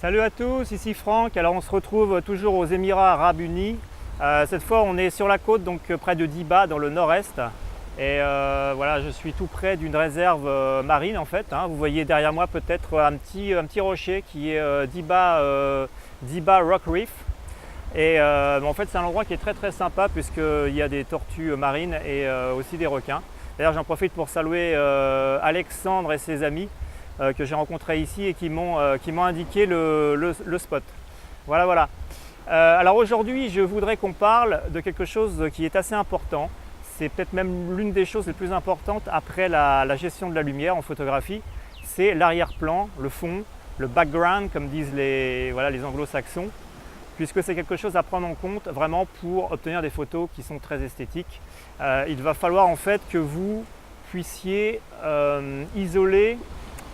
Salut à tous, ici Franck. Alors on se retrouve toujours aux Émirats Arabes Unis. Cette fois on est sur la côte, donc près de Diba dans le nord-est. Et voilà, je suis tout près d'une réserve marine en fait. Vous voyez derrière moi peut-être un petit rocher qui est Diba Rock Reef. Et en fait c'est un endroit qui est très sympa puisqu'il y a des tortues marines et aussi des requins. D'ailleurs j'en profite pour saluer Alexandre et ses amis que j'ai rencontrés ici et qui m'ont indiqué le spot. Voilà. Alors aujourd'hui je voudrais qu'on parle de quelque chose qui est assez important. C'est peut-être même l'une des choses les plus importantes après la gestion de la lumière en photographie. C'est l'arrière-plan, le fond, le background comme disent les anglo-saxons, puisque c'est quelque chose à prendre en compte vraiment pour obtenir des photos qui sont très esthétiques. Il va falloir en fait que vous puissiez isoler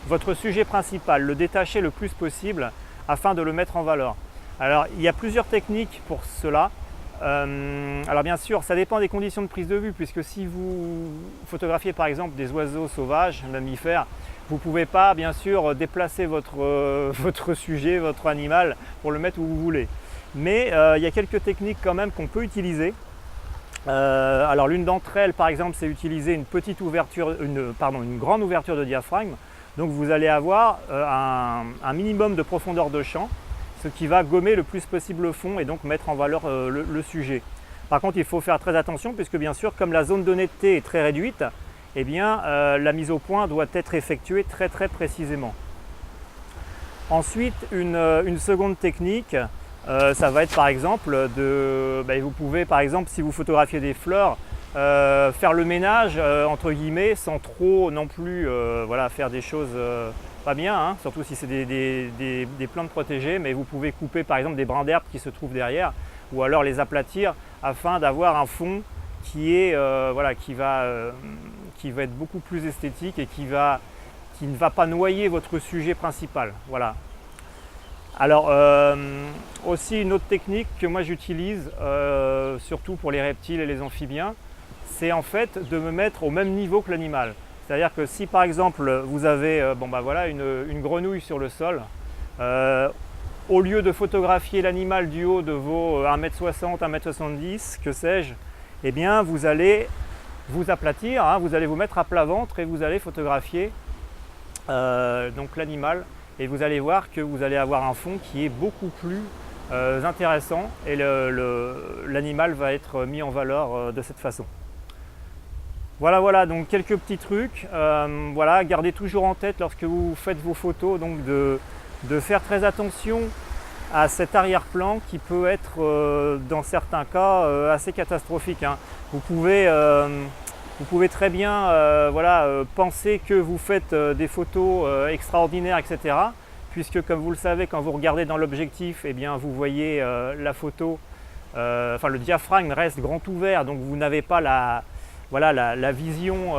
votre sujet principal, le détacher le plus possible afin de le mettre en valeur. Alors il y a plusieurs techniques pour cela. Alors bien sûr ça dépend des conditions de prise de vue, puisque si vous photographiez par exemple des oiseaux sauvages, mammifères, vous ne pouvez pas bien sûr déplacer votre sujet, votre animal pour le mettre où vous voulez. Mais il y a quelques techniques quand même qu'on peut utiliser. Alors l'une d'entre elles par exemple c'est utiliser une grande ouverture de diaphragme. Donc vous allez avoir un minimum de profondeur de champ, ce qui va gommer le plus possible le fond et donc mettre en valeur le sujet. Par contre il faut faire très attention puisque bien sûr comme la zone de netteté est très réduite, eh bien, la mise au point doit être effectuée très précisément. Ensuite une seconde technique, ça va être par exemple vous pouvez par exemple si vous photographiez des fleurs, faire le ménage entre guillemets sans trop non plus faire des choses pas bien, surtout si c'est des plantes protégées, mais vous pouvez couper par exemple des brins d'herbe qui se trouvent derrière ou alors les aplatir afin d'avoir un fond qui va être beaucoup plus esthétique et qui ne va pas noyer votre sujet principal. Voilà. Alors aussi une autre technique que moi j'utilise surtout pour les reptiles et les amphibiens, c'est en fait de me mettre au même niveau que l'animal. C'est-à-dire que si par exemple vous avez une grenouille sur le sol, au lieu de photographier l'animal du haut de vos 1m60, 1m70, que sais-je, eh bien vous allez vous aplatir, vous allez vous mettre à plat ventre et vous allez photographier donc l'animal. Et vous allez voir que vous allez avoir un fond qui est beaucoup plus intéressant et l'animal va être mis en valeur de cette façon. Voilà, donc quelques petits trucs. Gardez toujours en tête lorsque vous faites vos photos donc de faire très attention à cet arrière-plan qui peut être dans certains cas assez catastrophique. Vous pouvez très bien penser que vous faites des photos extraordinaires, etc. Puisque comme vous le savez, quand vous regardez dans l'objectif, eh bien, vous voyez la photo, le diaphragme reste grand ouvert, donc vous n'avez pas la vision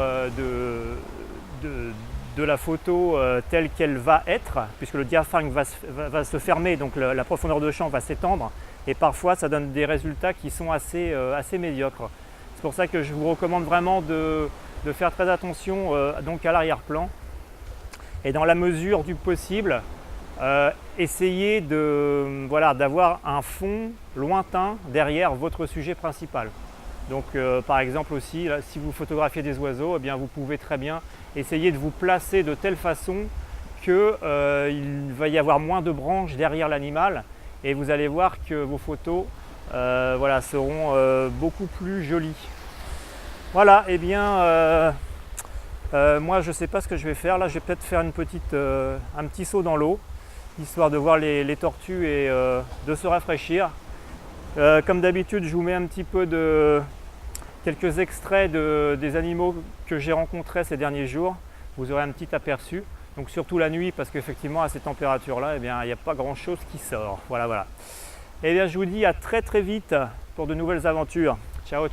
de la photo telle qu'elle va être, puisque le diaphragme va se fermer, donc la profondeur de champ va s'étendre, et parfois ça donne des résultats qui sont assez médiocres. C'est pour ça que je vous recommande vraiment de faire très attention donc à l'arrière-plan et dans la mesure du possible, essayez d'avoir un fond lointain derrière votre sujet principal. Donc par exemple aussi, là, si vous photographiez des oiseaux, eh bien, vous pouvez très bien essayer de vous placer de telle façon qu'il va y avoir moins de branches derrière l'animal et vous allez voir que vos photos seront beaucoup plus jolies. Voilà, et bien moi je ne sais pas ce que je vais faire. Là je vais peut-être faire un petit saut dans l'eau, histoire de voir les tortues et de se rafraîchir. Comme d'habitude je vous mets un petit peu quelques extraits des animaux que j'ai rencontrés ces derniers jours. Vous aurez un petit aperçu. Donc surtout la nuit, parce qu'effectivement à ces températures-là, eh bien, il n'y a pas grand-chose qui sort. Voilà. Et bien je vous dis à très vite pour de nouvelles aventures. Ciao.